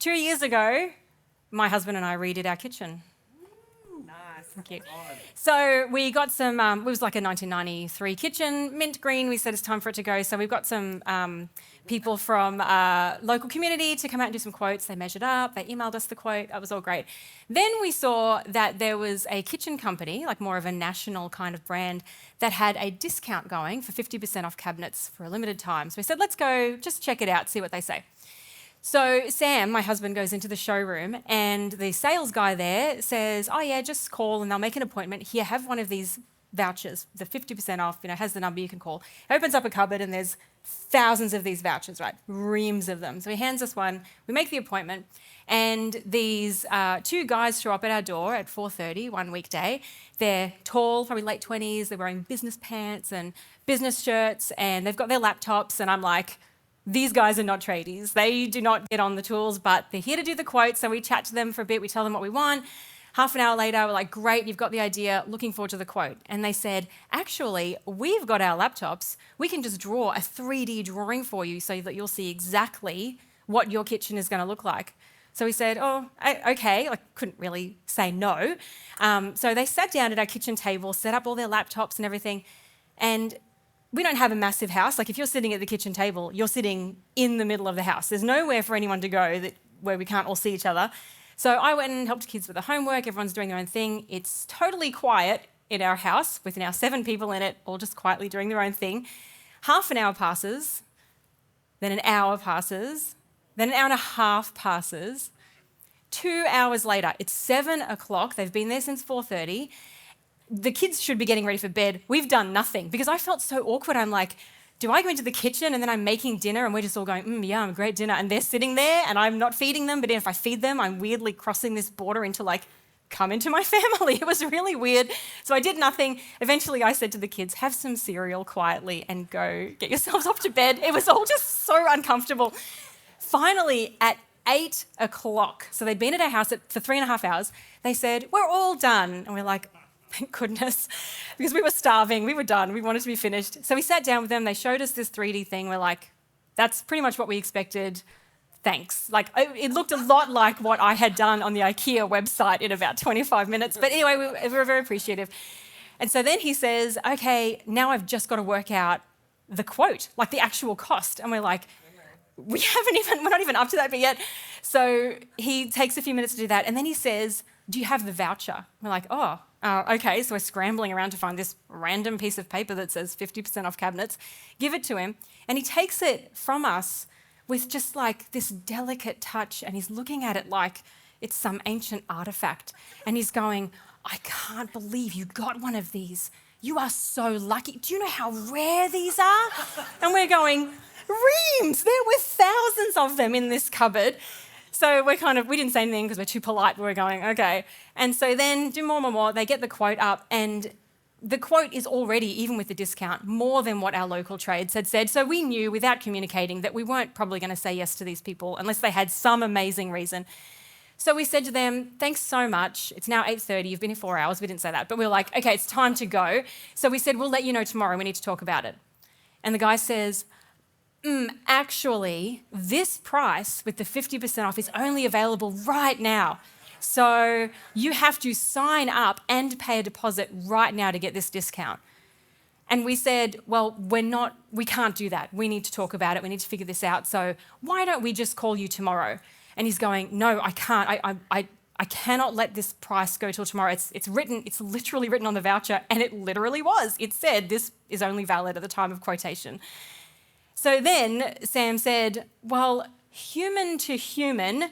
2 years ago, my husband and I redid our kitchen. Nice. Thank you. So we got some, it was like a 1993 kitchen, mint green. We said it's time for it to go. So we've got some people from local community to come out and do some quotes. They measured up, they emailed us the quote. That was all great. Then we saw that there was a kitchen company, like more of a national kind of brand, that had a discount going for 50% off cabinets for a limited time. So we said, let's go just check it out, see what they say. So Sam, my husband, goes into the showroom and the sales guy there says, oh yeah, just call and they'll make an appointment. Here, have one of these vouchers, the 50% off, has the number you can call. He opens up a cupboard and there's thousands of these vouchers, right? Reams of them. So he hands us one, we make the appointment, and these two guys show up at our door at 4:30 one weekday. They're tall, probably late 20s, they're wearing business pants and business shirts, and they've got their laptops, and I'm like, these guys are not tradies. They do not get on the tools, but they're here to do the quote. So we chat to them for a bit. We tell them what we want. Half an hour later, we're like, great, you've got the idea. Looking forward to the quote. And they said, actually, we've got our laptops. We can just draw a 3D drawing for you so that you'll see exactly what your kitchen is going to look like. So we said, oh, okay. Like, couldn't really say no. So they sat down at our kitchen table, set up all their laptops and everything. And we don't have a massive house. Like if you're sitting at the kitchen table, you're sitting in the middle of the house. There's nowhere for anyone to go where we can't all see each other. So I went and helped kids with the homework. Everyone's doing their own thing. It's totally quiet in our house with now 7 people in it, all just quietly doing their own thing. Half an hour passes, then an hour passes, then an hour and a half passes. 2 hours later, it's 7 o'clock. They've been there since 4:30. The kids should be getting ready for bed. We've done nothing because I felt so awkward. I'm like, do I go into the kitchen and then I'm making dinner and we're just all going, yum, great dinner. And they're sitting there and I'm not feeding them. But if I feed them, I'm weirdly crossing this border into like, come into my family. It was really weird. So I did nothing. Eventually I said to the kids, have some cereal quietly and go get yourselves off to bed. It was all just so uncomfortable. Finally, at 8 o'clock, so they'd been at our house for 3.5 hours, they said, we're all done. And we're like, thank goodness, because we were starving, we were done, we wanted to be finished. So we sat down with them, they showed us this 3D thing, we're like, that's pretty much what we expected, thanks. Like, it looked a lot like what I had done on the IKEA website in about 25 minutes, but anyway, we were very appreciative. And so then he says, okay, now I've just got to work out the quote, like the actual cost. And we're like, we're not even up to that bit yet. So he takes a few minutes to do that, and then he says, do you have the voucher? We're like, okay, so we're scrambling around to find this random piece of paper that says 50% off cabinets, give it to him, and he takes it from us with just like this delicate touch, and he's looking at it like it's some ancient artifact, and he's going, I can't believe you got one of these. You are so lucky. Do you know how rare these are? And we're going, reams, there were thousands of them in this cupboard. So we didn't say anything because we're too polite, but we're going, okay. And so then do more, they get the quote up, and the quote is already, even with the discount, more than what our local trades had said. So we knew without communicating that we weren't probably going to say yes to these people unless they had some amazing reason. So we said to them, thanks so much. It's now 8:30, you've been here 4 hours. We didn't say that, but we were like, okay, it's time to go. So we said, we'll let you know tomorrow, we need to talk about it. And the guy says, actually, this price with the 50% off is only available right now. So you have to sign up and pay a deposit right now to get this discount. And we said, well, we can't do that. We need to talk about it. We need to figure this out. So why don't we just call you tomorrow? And he's going, no, I can't. I cannot let this price go till tomorrow. It's literally written on the voucher, and it literally was. It said this is only valid at the time of quotation. So then Sam said, well, human to human,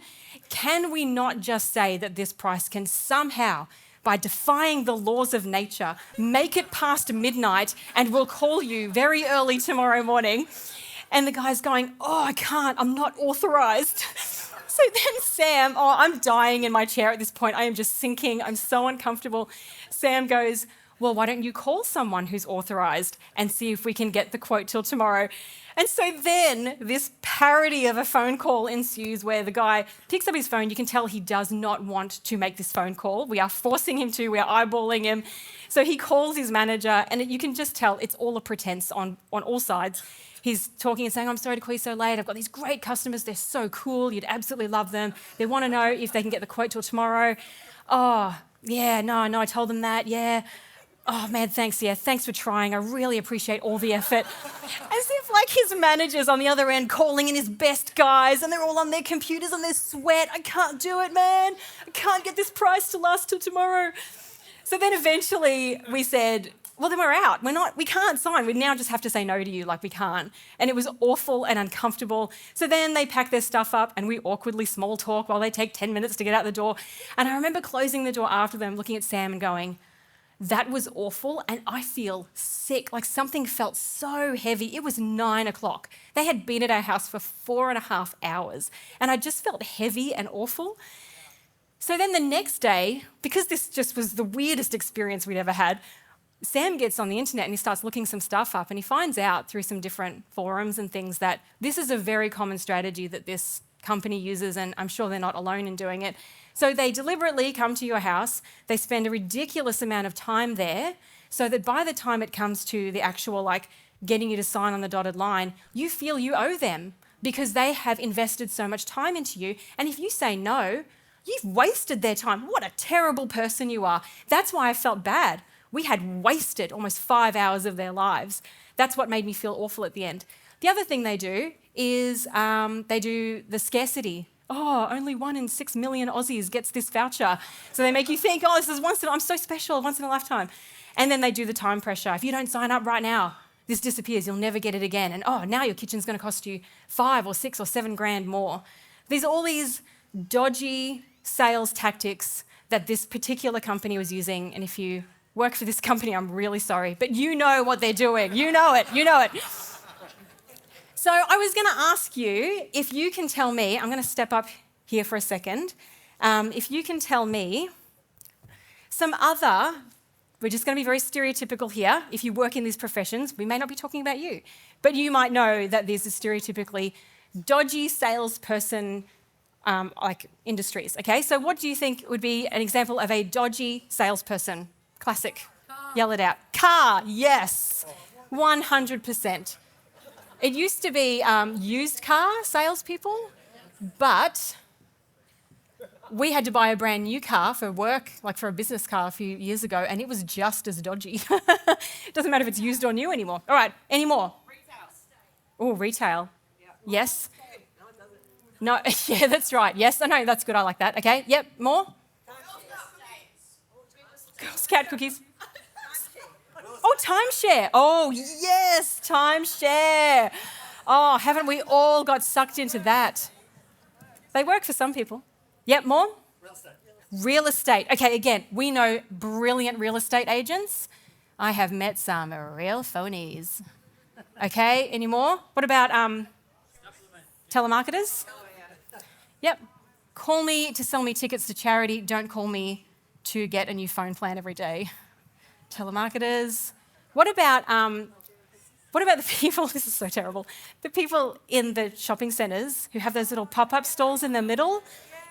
can we not just say that this price can somehow, by defying the laws of nature, make it past midnight and we'll call you very early tomorrow morning? And the guy's going, oh, I can't, I'm not authorized. So then Sam, I'm dying in my chair at this point. I am just sinking. I'm so uncomfortable. Sam goes, well, why don't you call someone who's authorized and see if we can get the quote till tomorrow? And so then this parody of a phone call ensues where the guy picks up his phone. You can tell he does not want to make this phone call. We are forcing him to. We are eyeballing him. So he calls his manager, and you can just tell it's all a pretense on all sides. he's talking and saying, I'm sorry to call you so late. I've got these great customers. They're so cool. You'd absolutely love them. They want to know if they can get the quote till tomorrow. Oh, yeah, no, I told them that. Yeah. Oh, man, thanks. Yeah, thanks for trying. I really appreciate all the effort. As if like his manager's on the other end calling in his best guys and they're all on their computers and they sweat. I can't do it, man. I can't get this price to last till tomorrow. So then eventually we said, well, then we're out. We can't sign. We now just have to say no to you, like we can't. And it was awful and uncomfortable. So then they pack their stuff up and we awkwardly small talk while they take 10 minutes to get out the door. And I remember closing the door after them, looking at Sam and going, that was awful and I feel sick. Like something felt so heavy. It was 9 o'clock. They had been at our house for 4.5 hours and I just felt heavy and awful. So then the next day, because this just was the weirdest experience we'd ever had, Sam gets on the internet and he starts looking some stuff up and he finds out through some different forums and things that this is a very common strategy that this company uses, and I'm sure they're not alone in doing it. So they deliberately come to your house, they spend a ridiculous amount of time there so that by the time it comes to the actual like getting you to sign on the dotted line, you feel you owe them because they have invested so much time into you. And if you say no, you've wasted their time. What a terrible person you are. That's why I felt bad. We had wasted almost 5 hours of their lives. That's what made me feel awful at the end. The other thing they do is they do the scarcity. Oh, only 1 in 6 million Aussies gets this voucher. So they make you think, oh, this is I'm so special, once in a lifetime. And then they do the time pressure. If you don't sign up right now, this disappears, you'll never get it again. And oh, now your kitchen's going to cost you 5 or 6 or 7 grand more. There's all these dodgy sales tactics that this particular company was using. And if you work for this company, I'm really sorry, but you know what they're doing. You know it. So I was going to ask you if you can tell me, I'm going to step up here for a second, if you can tell me some other, we're just going to be very stereotypical here. If you work in these professions, we may not be talking about you, but you might know that there's a stereotypically dodgy salesperson like industries, okay? So what do you think would be an example of a dodgy salesperson? Classic. Yell it out. Car, yes. 100%. It used to be used car salespeople, but we had to buy a brand new car for work, like for a business car a few years ago, and it was just as dodgy. It doesn't matter if it's used or new anymore. All right, any more? Retail. Oh, retail. Yeah. Yes. No, yeah, that's right. Yes, I know, that's good. I like that. Okay, yep, more? Girl Scout cookies. Oh, timeshare. Oh, yes, timeshare. Oh, haven't we all got sucked into that? They work for some people. Yep, more? Real estate. Real estate. Okay, again, we know brilliant real estate agents. I have met some real phonies. Okay, any more? What about telemarketers? Yep. Call me to sell me tickets to charity. Don't call me to get a new phone plan every day. Telemarketers. What about the people, this is so terrible, the people in the shopping centres who have those little pop-up stalls in the middle?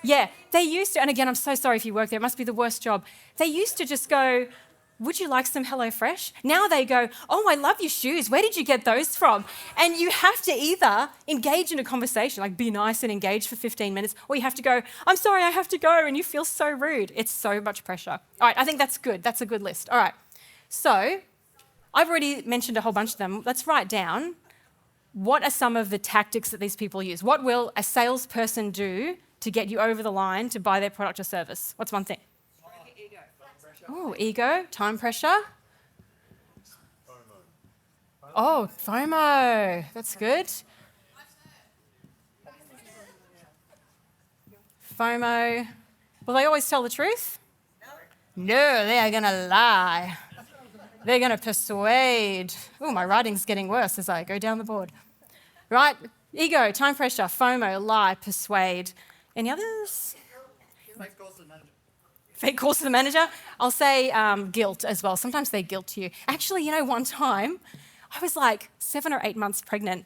Yeah, they used to, and again, I'm so sorry if you work there, it must be the worst job. They used to just go, would you like some HelloFresh? Now they go, oh, I love your shoes. Where did you get those from? And you have to either engage in a conversation, like be nice and engage for 15 minutes, or you have to go, I'm sorry, I have to go, and you feel so rude. It's so much pressure. All right, I think that's good. That's a good list. All right. So I've already mentioned a whole bunch of them. Let's write down what are some of the tactics that these people use. What will a salesperson do to get you over the line to buy their product or service? What's one thing? Ego. Oh, ego, time pressure. Oh, FOMO. That's good. FOMO. Will they always tell the truth? No, they are going to lie. They're going to persuade. Oh, my writing's getting worse as I go down the board. Right? Ego, time pressure, FOMO, lie, persuade. Any others? Fake calls to the manager. Fake calls to the manager? I'll say guilt as well. Sometimes they guilt you. Actually, one time I was like 7 or 8 months pregnant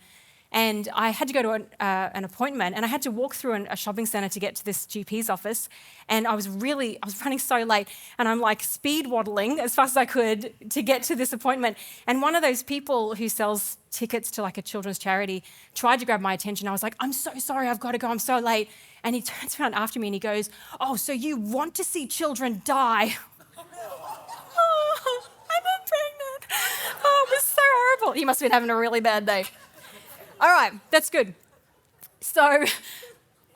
And I had to go to an appointment, and I had to walk through a shopping centre to get to this GP's office. And I was running so late, and I'm like speed waddling as fast as I could to get to this appointment. And one of those people who sells tickets to like a children's charity tried to grab my attention. I was like, I'm so sorry, I've got to go, I'm so late. And he turns around after me and he goes, oh, so you want to see children die? Oh, I'm not pregnant. Oh, it was so horrible. He must have been having a really bad day. All right, that's good. So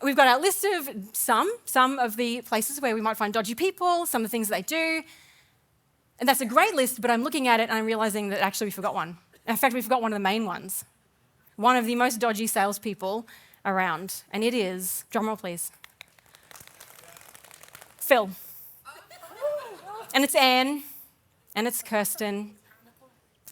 we've got our list of some of the places where we might find dodgy people, some of the things they do. And that's a great list, but I'm looking at it and I'm realizing that actually we forgot one. In fact, we forgot one of the main ones. One of the most dodgy salespeople around. And it is, drumroll please, Phil. And it's Anne, and it's Kirsten,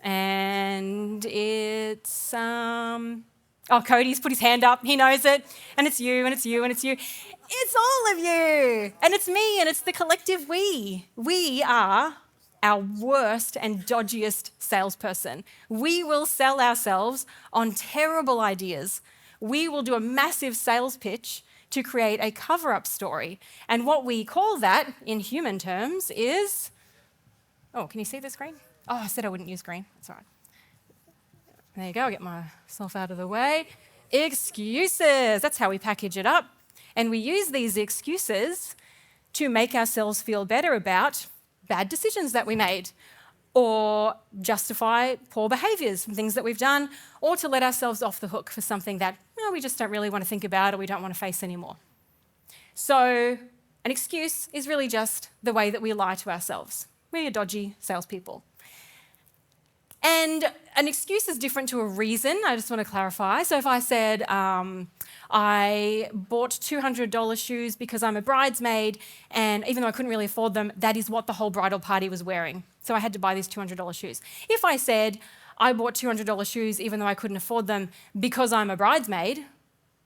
and it's, Cody's put his hand up, he knows it, and it's you, and it's you, and it's you. It's all of you, and it's me, and it's the collective we. We are our worst and dodgiest salesperson. We will sell ourselves on terrible ideas. We will do a massive sales pitch to create a cover-up story. And what we call that, in human terms, is... Oh, can you see the screen? Oh, I said I wouldn't use green. That's all right. There you go. I'll get myself out of the way. Excuses. That's how we package it up. And we use these excuses to make ourselves feel better about bad decisions that we made, or justify poor behaviours and things that we've done, or to let ourselves off the hook for something that we just don't really want to think about or we don't want to face anymore. So an excuse is really just the way that we lie to ourselves. We're dodgy salespeople. And an excuse is different to a reason, I just want to clarify. So if I said, I bought $200 shoes because I'm a bridesmaid, and even though I couldn't really afford them, that is what the whole bridal party was wearing. So I had to buy these $200 shoes. If I said, I bought $200 shoes even though I couldn't afford them because I'm a bridesmaid,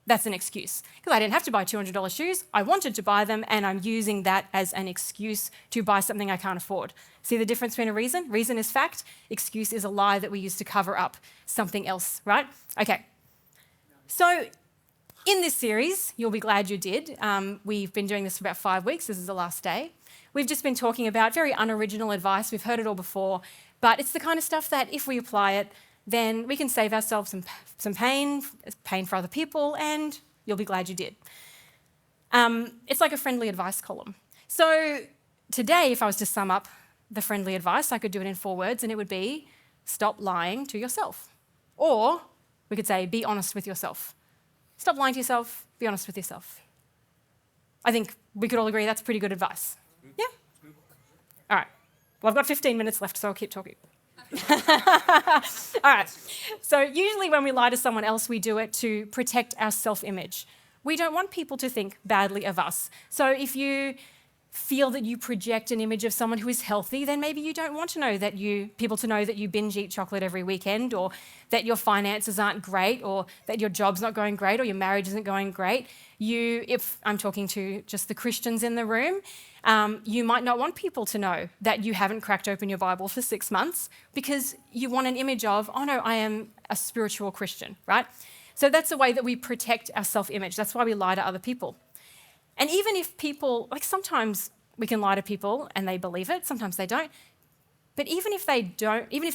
that's an excuse. Because I didn't have to buy $200 shoes, I wanted to buy them, and I'm using that as an excuse to buy something I can't afford. See the difference between a reason? Reason is fact, excuse is a lie that we use to cover up something else, right? Okay. So in this series, you'll be glad you did. We've been doing this for about 5 weeks. This is the last day. We've just been talking about very unoriginal advice. We've heard it all before, but it's the kind of stuff that if we apply it, then we can save ourselves some pain for other people, and you'll be glad you did. It's like a friendly advice column. So today, if I was to sum up the friendly advice, I could do it in 4 words, and it would be, stop lying to yourself. Or we could say, be honest with yourself. Stop lying to yourself, be honest with yourself. I think we could all agree that's pretty good advice. Yeah? All right. Well, I've got 15 minutes left, so I'll keep talking. All right. So usually when we lie to someone else, we do it to protect our self-image. We don't want people to think badly of us. So if you feel that you project an image of someone who is healthy, then maybe you don't want to know that people to know that you binge eat chocolate every weekend, or that your finances aren't great, or that your job's not going great, or your marriage isn't going great. If I'm talking to just the Christians in the room, you might not want people to know that you haven't cracked open your Bible for 6 months, because you want an image of, oh no, I am a spiritual Christian, right? So that's a way that we protect our self-image. That's why we lie to other people. And even if people, like sometimes we can lie to people and they believe it, sometimes they don't. But even if they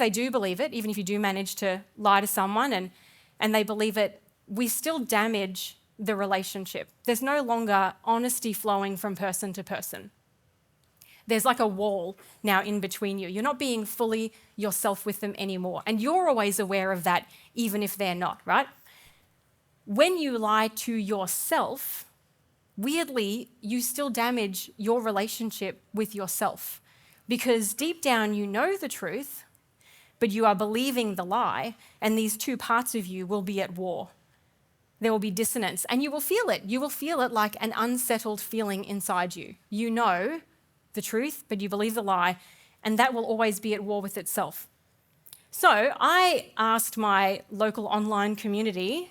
do believe it, even if you do manage to lie to someone and they believe it, we still damage the relationship. There's no longer honesty flowing from person to person. There's like a wall now in between you. You're not being fully yourself with them anymore. And you're always aware of that, even if they're not, right? When you lie to yourself, weirdly, you still damage your relationship with yourself, because deep down you know the truth, but you are believing the lie, and these two parts of you will be at war. There will be dissonance, and you will feel it. You will feel it like an unsettled feeling inside you. You know the truth, but you believe the lie, and that will always be at war with itself. So I asked my local online community,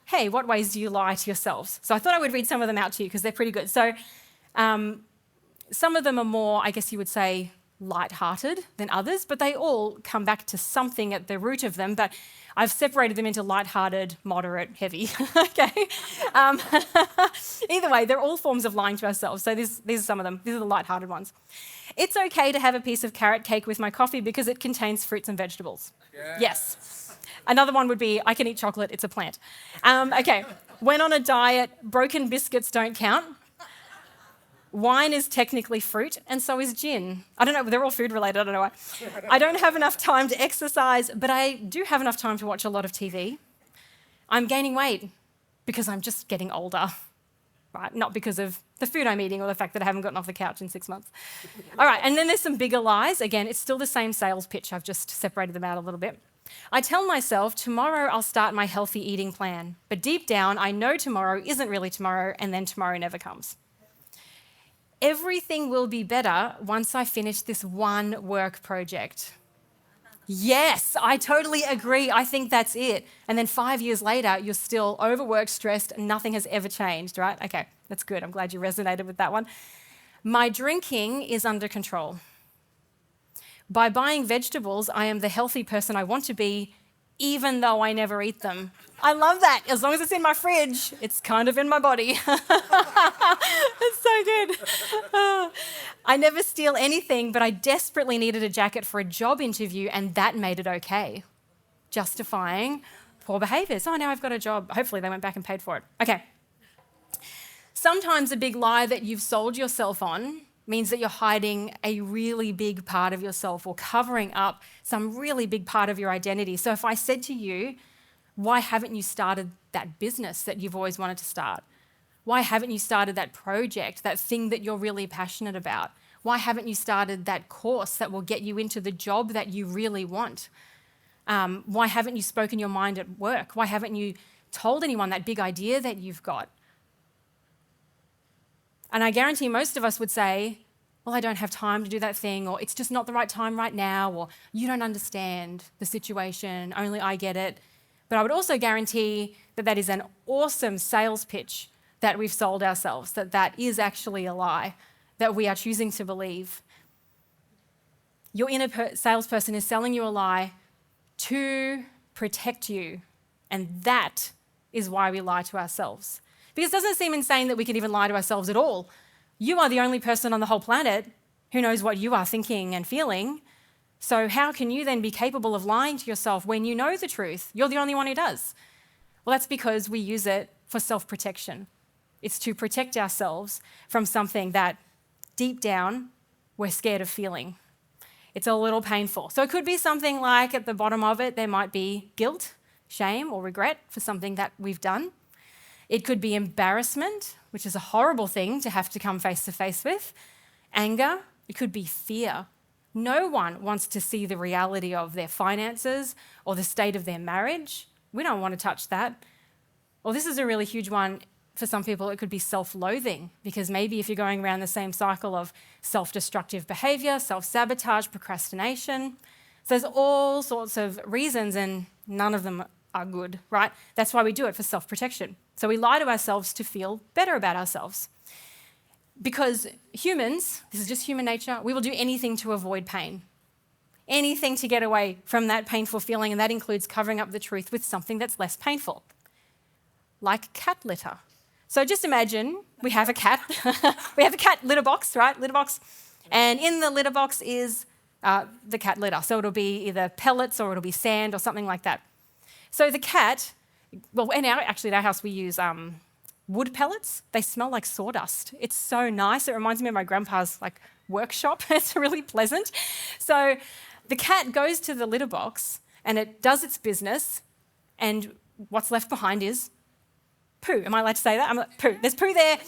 hey, what ways do you lie to yourselves? So I thought I would read some of them out to you because they're pretty good. So some of them are more, I guess you would say, light-hearted than others, but they all come back to something at the root of them. But I've separated them into light-hearted, moderate, heavy. Okay. Either way, they're all forms of lying to ourselves. So these are some of them. These are the light-hearted ones. It's okay to have a piece of carrot cake with my coffee because it contains fruits and vegetables. Yeah. Yes. Another one would be, I can eat chocolate, it's a plant. Okay. When on a diet, broken biscuits don't count. Wine is technically fruit, and so is gin. I don't know, they're all food related, I don't know why. I don't have enough time to exercise, but I do have enough time to watch a lot of TV. I'm gaining weight because I'm just getting older, right? Not because of the food I'm eating or the fact that I haven't gotten off the couch in 6 months. All right, and then there's some bigger lies. Again, it's still the same sales pitch. I've just separated them out a little bit. I tell myself, tomorrow I'll start my healthy eating plan. But deep down, I know tomorrow isn't really tomorrow, and then tomorrow never comes. Everything will be better once I finish this one work project. Yes, I totally agree. I think that's it. And then 5 years later, you're still overworked, stressed, and nothing has ever changed, right? Okay, that's good. I'm glad you resonated with that one. My drinking is under control. By buying vegetables, I am the healthy person I want to be, even though I never eat them. I love that. As long as it's in my fridge, it's kind of in my body. It's so good. I never steal anything, but I desperately needed a jacket for a job interview, and that made it okay. Justifying poor behaviours. Oh, now I've got a job. Hopefully they went back and paid for it. Okay. Sometimes a big lie that you've sold yourself on means that you're hiding a really big part of yourself or covering up some really big part of your identity. So if I said to you, why haven't you started that business that you've always wanted to start? Why haven't you started that project, that thing that you're really passionate about? Why haven't you started that course that will get you into the job that you really want? Why haven't you spoken your mind at work? Why haven't you told anyone that big idea that you've got? And I guarantee most of us would say, well, I don't have time to do that thing, or it's just not the right time right now, or you don't understand the situation, only I get it. But I would also guarantee that that is an awesome sales pitch that we've sold ourselves, that that is actually a lie, that we are choosing to believe. Your inner salesperson is selling you a lie to protect you, and that is why we lie to ourselves. Because it doesn't seem insane that we can even lie to ourselves at all. You are the only person on the whole planet who knows what you are thinking and feeling. So how can you then be capable of lying to yourself when you know the truth? You're the only one who does. Well, that's because we use it for self-protection. It's to protect ourselves from something that deep down we're scared of feeling. It's a little painful. So it could be something like at the bottom of it, there might be guilt, shame, or regret for something that we've done. It could be embarrassment, which is a horrible thing to have to come face to face with. Anger, it could be fear. No one wants to see the reality of their finances or the state of their marriage. We don't want to touch that. Or this is a really huge one for some people, it could be self-loathing, because maybe if you're going around the same cycle of self-destructive behaviour, self-sabotage, procrastination, so there's all sorts of reasons and none of them are good, right? That's why we do it, for self-protection. So we lie to ourselves to feel better about ourselves. Because humans, this is just human nature, we will do anything to avoid pain. Anything to get away from that painful feeling, and that includes covering up the truth with something that's less painful, like cat litter. So just imagine we have a cat. We have a cat litter box, right? Litter box. And in the litter box is the cat litter. So it'll be either pellets or it'll be sand or something like that. So the cat, well, actually at our house we use wood pellets. They smell like sawdust. It's so nice. It reminds me of my grandpa's workshop. It's really pleasant. So the cat goes to the litter box and it does its business, and what's left behind is poo. Am I allowed to say that? I'm like, poo. There's poo there.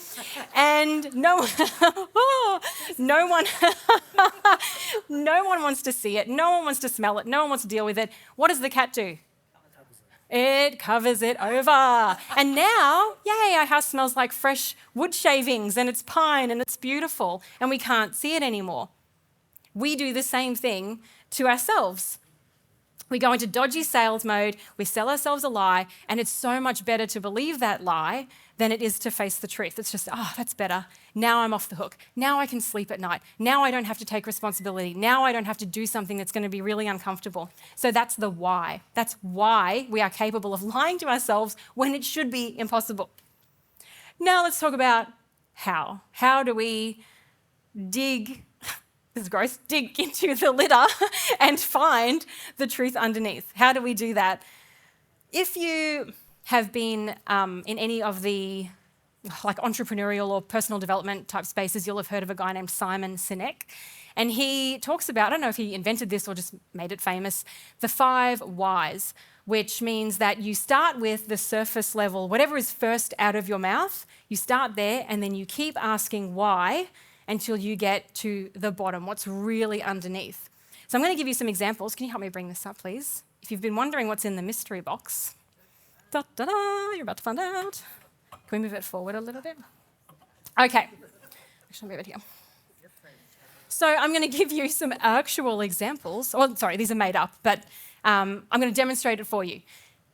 And no one wants to see it. No one wants to smell it. No one wants to deal with it. What does the cat do? It covers it over. And now, yay, our house smells like fresh wood shavings, and it's pine, and it's beautiful, and we can't see it anymore. We do the same thing to ourselves. We go into dodgy sales mode, we sell ourselves a lie, and it's so much better to believe that lie than it is to face the truth. It's just, oh, that's better. Now I'm off the hook. Now I can sleep at night. Now I don't have to take responsibility. Now I don't have to do something that's going to be really uncomfortable. So that's the why. That's why we are capable of lying to ourselves when it should be impossible. Now let's talk about how. How do we dig, this is gross, dig into the litter and find the truth underneath? How do we do that? If you have been in any of the like entrepreneurial or personal development type spaces, you'll have heard of a guy named Simon Sinek. And he talks about, I don't know if he invented this or just made it famous, the 5 whys, which means that you start with the surface level, whatever is first out of your mouth, you start there and then you keep asking why until you get to the bottom, what's really underneath. So I'm going to give you some examples. Can you help me bring this up, please? If you've been wondering what's in the mystery box, you're about to find out. Can we move it forward a little bit? Okay. Actually, move it here. So I'm going to give you some actual examples. Well, sorry, these are made up, but I'm going to demonstrate it for you.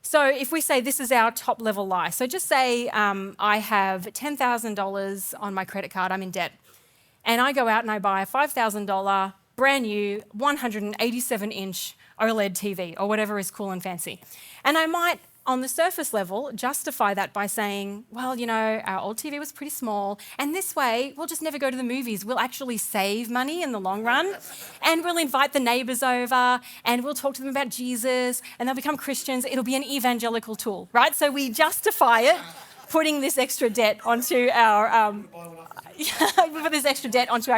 So if we say this is our top level lie, so just say I have $10,000 on my credit card, I'm in debt, and I go out and I buy a $5,000 brand new 187-inch OLED TV or whatever is cool and fancy. And I might, on the surface level, justify that by saying, well, you know, our old TV was pretty small, and this way we'll just never go to the movies. We'll actually save money in the long run, and we'll invite the neighbours over, and we'll talk to them about Jesus, and they'll become Christians. It'll be an evangelical tool, right? So we justify it, putting this extra debt onto our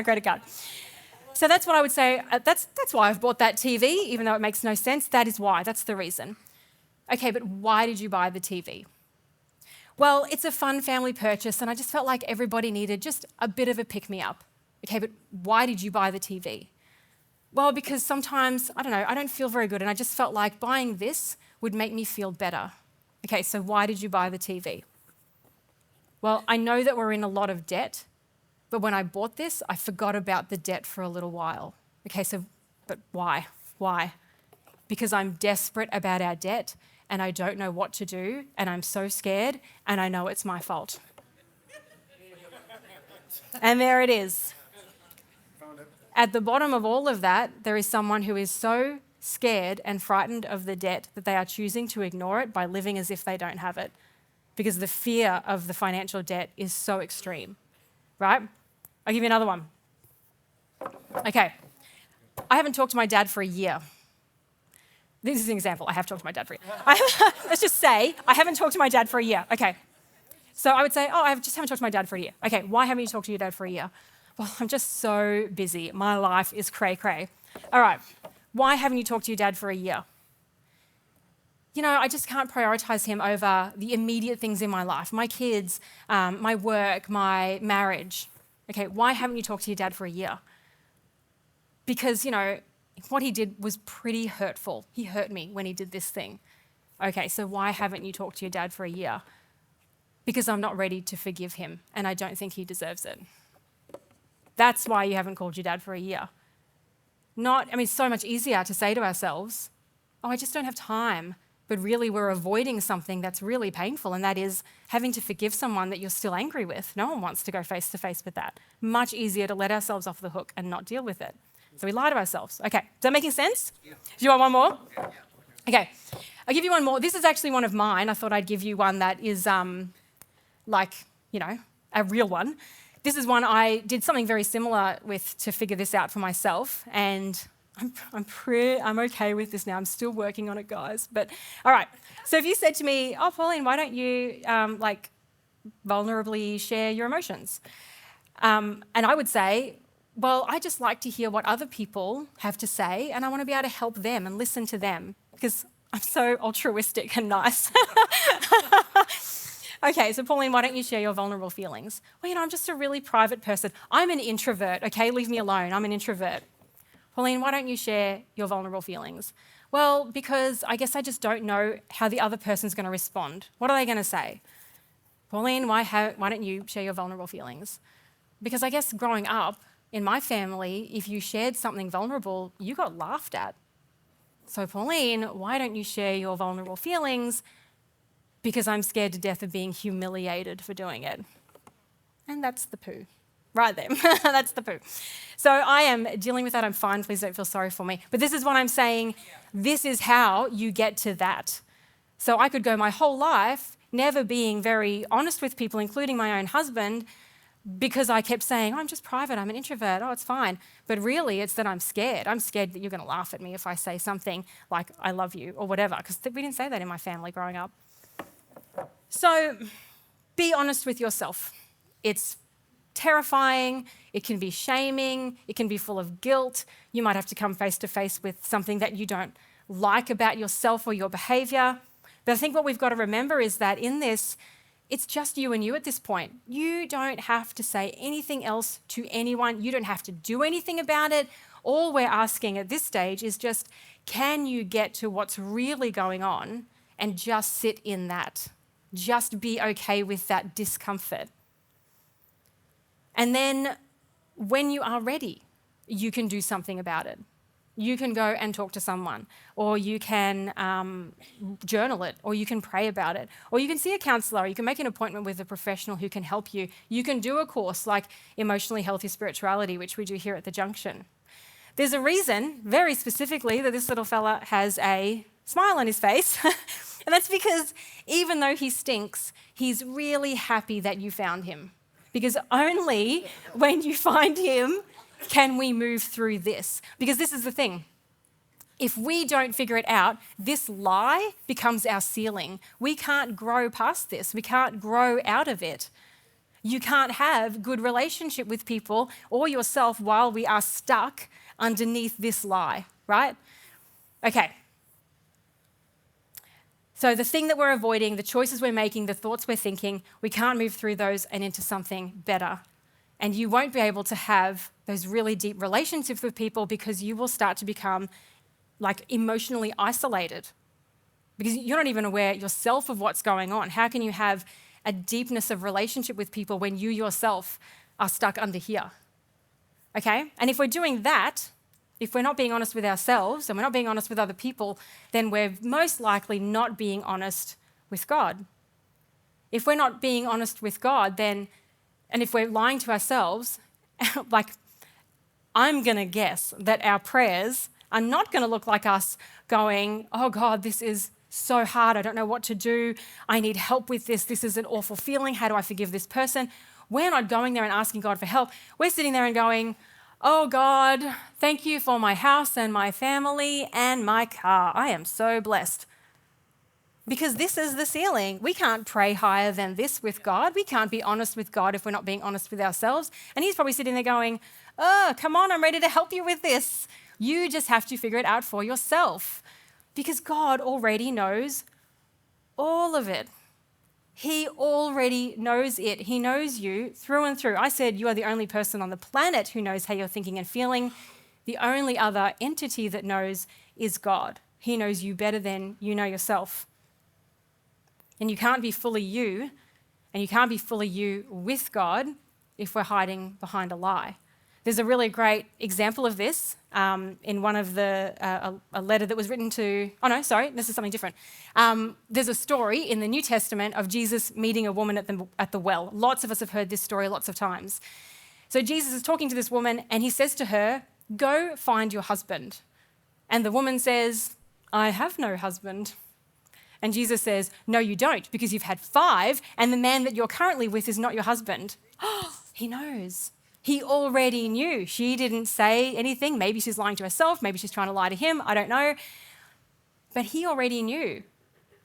credit card. So that's what I would say. That's why I've bought that TV, even though it makes no sense. That is why. That's the reason. Okay, but why did you buy the TV? Well, it's a fun family purchase, and I just felt like everybody needed just a bit of a pick-me-up. Okay, but why did you buy the TV? Well, because sometimes, I don't know, I don't feel very good, and I just felt like buying this would make me feel better. Okay, so why did you buy the TV? Well, I know that we're in a lot of debt, but when I bought this, I forgot about the debt for a little while. Okay, so, but why? Why? Because I'm desperate about our debt, and I don't know what to do, and I'm so scared, and I know it's my fault. And there it is. At the bottom of all of that, there is someone who is so scared and frightened of the debt that they are choosing to ignore it by living as if they don't have it, because the fear of the financial debt is so extreme, right? I'll give you another one. Okay, I haven't talked to my dad for a year. This is an example. I have talked to my dad for a year. Let's just say I haven't talked to my dad for a year. Okay. So I would say, oh, I just haven't talked to my dad for a year. Okay, why haven't you talked to your dad for a year? Well, I'm just so busy. My life is cray-cray. All right, why haven't you talked to your dad for a year? You know, I just can't prioritise him over the immediate things in my life, my kids, my work, my marriage. Okay, why haven't you talked to your dad for a year? Because, you know, what he did was pretty hurtful. He hurt me when he did this thing. Okay, so why haven't you talked to your dad for a year? Because I'm not ready to forgive him, and I don't think he deserves it. That's why you haven't called your dad for a year. It's so much easier to say to ourselves, oh, I just don't have time. But really, we're avoiding something that's really painful, and that is having to forgive someone that you're still angry with. No one wants to go face to face with that. Much easier to let ourselves off the hook and not deal with it. So we lie to ourselves. Okay, is that making sense? Yeah. Do you want one more? Yeah. Okay, I'll give you one more. This is actually one of mine. I thought I'd give you one that is a real one. This is one I did something very similar with to figure this out for myself, and I'm okay with this now. I'm still working on it, guys. But all right. So if you said to me, "Oh, Pauline, why don't you vulnerably share your emotions?" And I would say, well, I just like to hear what other people have to say, and I want to be able to help them and listen to them because I'm so altruistic and nice. Okay, so Pauline, why don't you share your vulnerable feelings? Well, I'm just a really private person. I'm an introvert, okay? Leave me alone. I'm an introvert. Pauline, why don't you share your vulnerable feelings? Well, because I guess I just don't know how the other person's going to respond. What are they going to say? Pauline, why don't you share your vulnerable feelings? Because I guess growing up, in my family, if you shared something vulnerable, you got laughed at. So, Pauline, why don't you share your vulnerable feelings? Because I'm scared to death of being humiliated for doing it. And that's the poo. Right there. That's the poo. So I am dealing with that. I'm fine. Please don't feel sorry for me. But this is what I'm saying. This is how you get to that. So I could go my whole life never being very honest with people, including my own husband, because I kept saying, oh, I'm just private, I'm an introvert, oh, it's fine. But really, it's that I'm scared. I'm scared that you're going to laugh at me if I say something like, I love you, or whatever, because we didn't say that in my family growing up. So be honest with yourself. It's terrifying, it can be shaming, it can be full of guilt. You might have to come face to face with something that you don't like about yourself or your behavior. But I think what we've got to remember is that in this, it's just you and you at this point. You don't have to say anything else to anyone. You don't have to do anything about it. All we're asking at this stage is just, can you get to what's really going on and just sit in that? Just be okay with that discomfort. And then when you are ready, you can do something about it. You can go and talk to someone, or you can journal it, or you can pray about it, or you can see a counsellor, you can make an appointment with a professional who can help you. You can do a course like Emotionally Healthy Spirituality, which we do here at the Junction. There's a reason, very specifically, that this little fella has a smile on his face, and that's because even though he stinks, he's really happy that you found him. Because only when you find him can we move through this. Because this is the thing. If we don't figure it out, this lie becomes our ceiling. We can't grow past this. We can't grow out of it. You can't have good relationship with people or yourself while we are stuck underneath this lie, right? Okay. So the thing that we're avoiding, the choices we're making, the thoughts we're thinking, we can't move through those and into something better. And you won't be able to have those really deep relationships with people because you will start to become like emotionally isolated because you're not even aware yourself of what's going on. How can you have a deepness of relationship with people when you yourself are stuck under here? Okay? And if we're doing that, if we're not being honest with ourselves and we're not being honest with other people, then we're most likely not being honest with God. If we're not being honest with God, then, and if we're lying to ourselves, like, I'm going to guess that our prayers are not going to look like us going, oh God, this is so hard. I don't know what to do. I need help with this. This is an awful feeling. How do I forgive this person? We're not going there and asking God for help. We're sitting there and going, oh God, thank you for my house and my family and my car. I am so blessed. Because this is the ceiling. We can't pray higher than this with God. We can't be honest with God if we're not being honest with ourselves. And he's probably sitting there going, oh, come on, I'm ready to help you with this. You just have to figure it out for yourself. Because God already knows all of it. He already knows it. He knows you through and through. I said you are the only person on the planet who knows how you're thinking and feeling. The only other entity that knows is God. He knows you better than you know yourself. And you can't be fully you, and you can't be fully you with God if we're hiding behind a lie. There's a really great example of this in one of the, a letter that was written to, oh no, sorry, this is something different. There's a story in the New Testament of Jesus meeting a woman at the well. Lots of us have heard this story lots of times. So Jesus is talking to this woman and he says to her, go find your husband. And the woman says, I have no husband. And Jesus says, no, you don't, because you've had 5, and the man that you're currently with is not your husband. He knows. He already knew. She didn't say anything. Maybe she's lying to herself. Maybe she's trying to lie to him. I don't know. But he already knew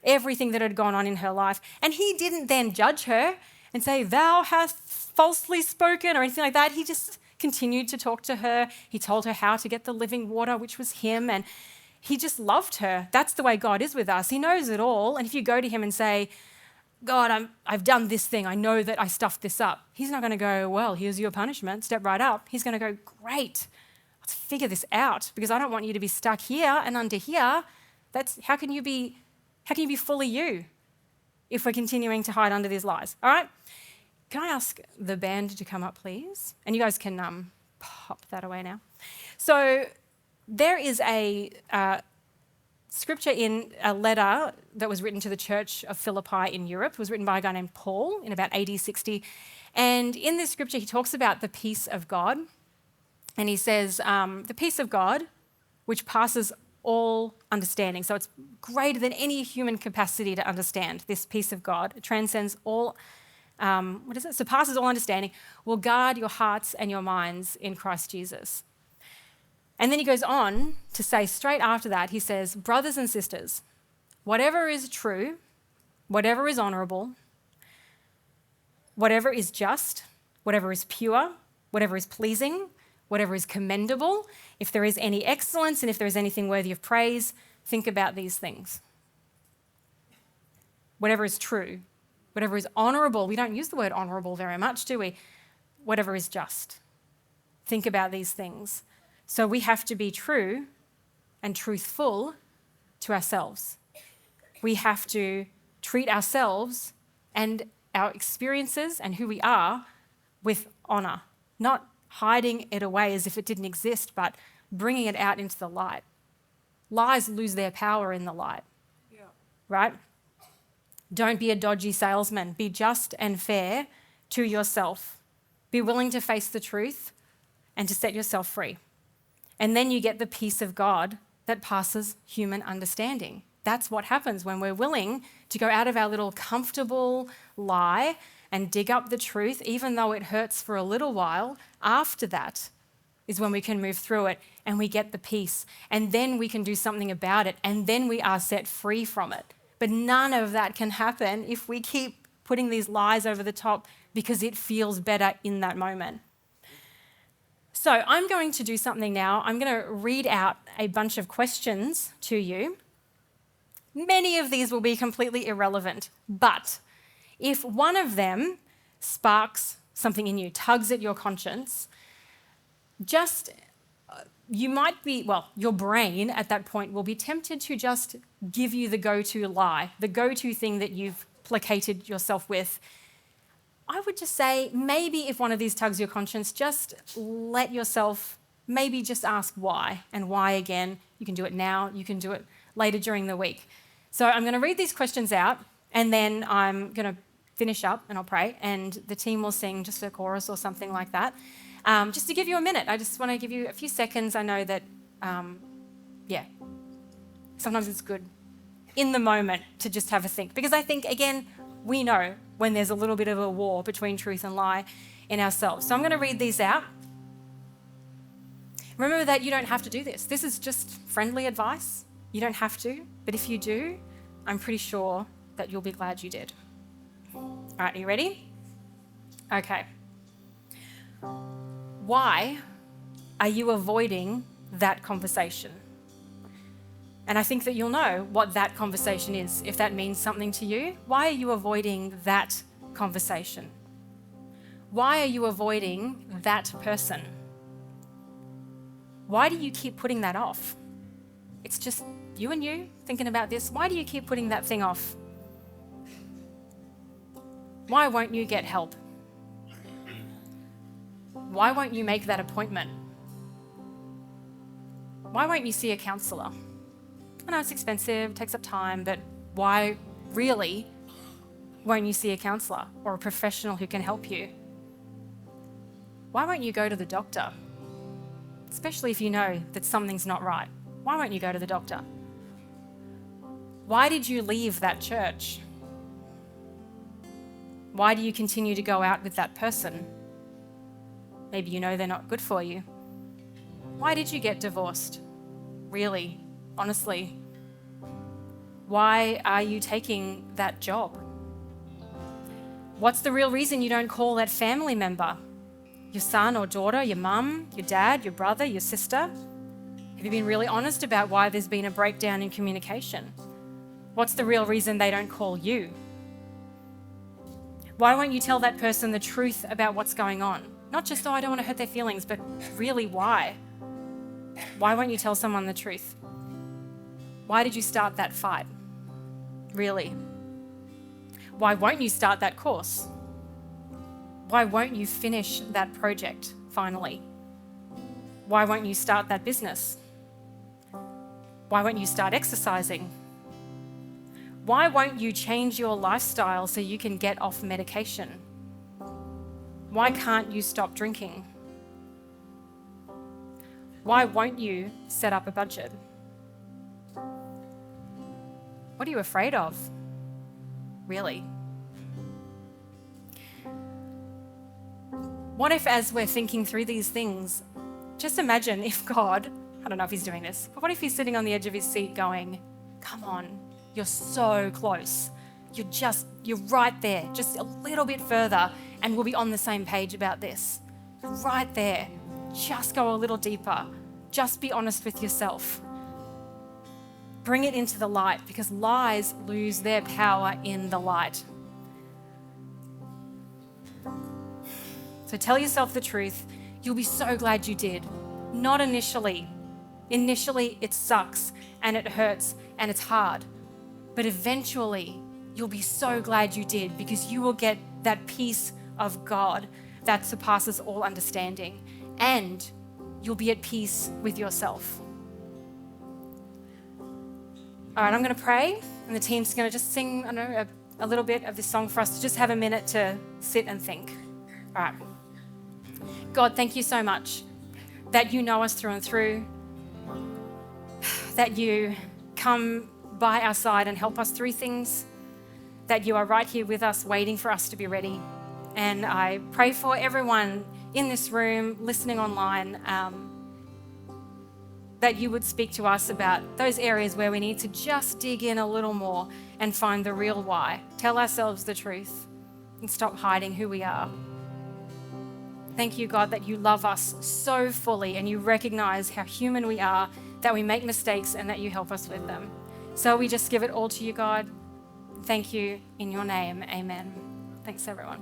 everything that had gone on in her life. And he didn't then judge her and say, thou hast falsely spoken or anything like that. He just continued to talk to her. He told her how to get the living water, which was him. And he just loved her. That's the way God is with us. He knows it all. And if you go to him and say, God, I've done this thing. I know that I stuffed this up. He's not going to go, well, here's your punishment. Step right up. He's going to go, great. Let's figure this out because I don't want you to be stuck here and under here. How can you be fully you if we're continuing to hide under these lies? All right. Can I ask the band to come up, please? And you guys can pop that away now. So there is a scripture in a letter that was written to the church of Philippi in Europe. It was written by a guy named Paul in about AD 60. And in this scripture, he talks about the peace of God. And he says, the peace of God, which passes all understanding. So it's greater than any human capacity to understand, this peace of God. It transcends all, surpasses all understanding, will guard your hearts and your minds in Christ Jesus. And then he goes on to say straight after that, he says, brothers and sisters, whatever is true, whatever is honourable, whatever is just, whatever is pure, whatever is pleasing, whatever is commendable, if there is any excellence and if there is anything worthy of praise, think about these things. Whatever is true, whatever is honourable, we don't use the word honourable very much, do we? Whatever is just, think about these things. So we have to be true and truthful to ourselves. We have to treat ourselves and our experiences and who we are with honour, not hiding it away as if it didn't exist, but bringing it out into the light. Lies lose their power in the light, right? Don't be a dodgy salesman. Be just and fair to yourself. Be willing to face the truth and to set yourself free. And then you get the peace of God that passes human understanding. That's what happens when we're willing to go out of our little comfortable lie and dig up the truth, even though it hurts for a little while. After that is when we can move through it and we get the peace. And then we can do something about it. And then we are set free from it. But none of that can happen if we keep putting these lies over the top because it feels better in that moment. So I'm going to do something now. I'm going to read out a bunch of questions to you. Many of these will be completely irrelevant, but if one of them sparks something in you, tugs at your conscience, you might be, your brain at that point will be tempted to just give you the go-to lie, the go-to thing that you've placated yourself with. I would just say maybe if one of these tugs your conscience, just let yourself maybe just ask why and why again. You can do it now, you can do it later during the week. So I'm going to read these questions out and then I'm going to finish up and I'll pray and the team will sing just a chorus or something like that. Just to give you a minute, I just want to give you a few seconds. I know that, sometimes it's good in the moment to just have a think. Because I think, again, we know when there's a little bit of a war between truth and lie in ourselves. So I'm going to read these out. Remember that you don't have to do this. This is just friendly advice. You don't have to. But if you do, I'm pretty sure that you'll be glad you did. All right, are you ready? Okay. Why are you avoiding that conversation? And I think that you'll know what that conversation is, if that means something to you. Why are you avoiding that conversation? Why are you avoiding that person? Why do you keep putting that off? It's just you and you thinking about this. Why do you keep putting that thing off? Why won't you get help? Why won't you make that appointment? Why won't you see a counsellor? I know it's expensive, takes up time, but why really won't you see a counsellor or a professional who can help you? Why won't you go to the doctor? Especially if you know that something's not right. Why won't you go to the doctor? Why did you leave that church? Why do you continue to go out with that person? Maybe you know they're not good for you. Why did you get divorced? Really, honestly. Why are you taking that job? What's the real reason you don't call that family member? Your son or daughter, your mum, your dad, your brother, your sister? Have you been really honest about why there's been a breakdown in communication? What's the real reason they don't call you? Why won't you tell that person the truth about what's going on? Not just, I don't want to hurt their feelings, but really why? Why won't you tell someone the truth? Why did you start that fight? Really? Why won't you start that course? Why won't you finish that project finally? Why won't you start that business? Why won't you start exercising? Why won't you change your lifestyle so you can get off medication? Why can't you stop drinking? Why won't you set up a budget? What are you afraid of? Really? What if, as we're thinking through these things, just imagine if God, I don't know if he's doing this, but what if he's sitting on the edge of his seat going, come on, you're so close. You're right there, just a little bit further, and we'll be on the same page about this. Right there. Just go a little deeper. Just be honest with yourself. Bring it into the light, because lies lose their power in the light. So tell yourself the truth. You'll be so glad you did. Not initially. Initially, it sucks and it hurts and it's hard. But eventually, you'll be so glad you did, because you will get that peace of God that surpasses all understanding. And you'll be at peace with yourself. All right, I'm going to pray, and the team's going to just sing, a little bit of this song for us to just have a minute to sit and think. All right. God, thank you so much that you know us through and through, that you come by our side and help us through things, that you are right here with us, waiting for us to be ready. And I pray for everyone in this room, listening online, that you would speak to us about those areas where we need to just dig in a little more and find the real why. Tell ourselves the truth and stop hiding who we are. Thank you, God, that you love us so fully and you recognize how human we are, that we make mistakes and that you help us with them. So we just give it all to you, God. Thank you in your name. Amen. Thanks, everyone.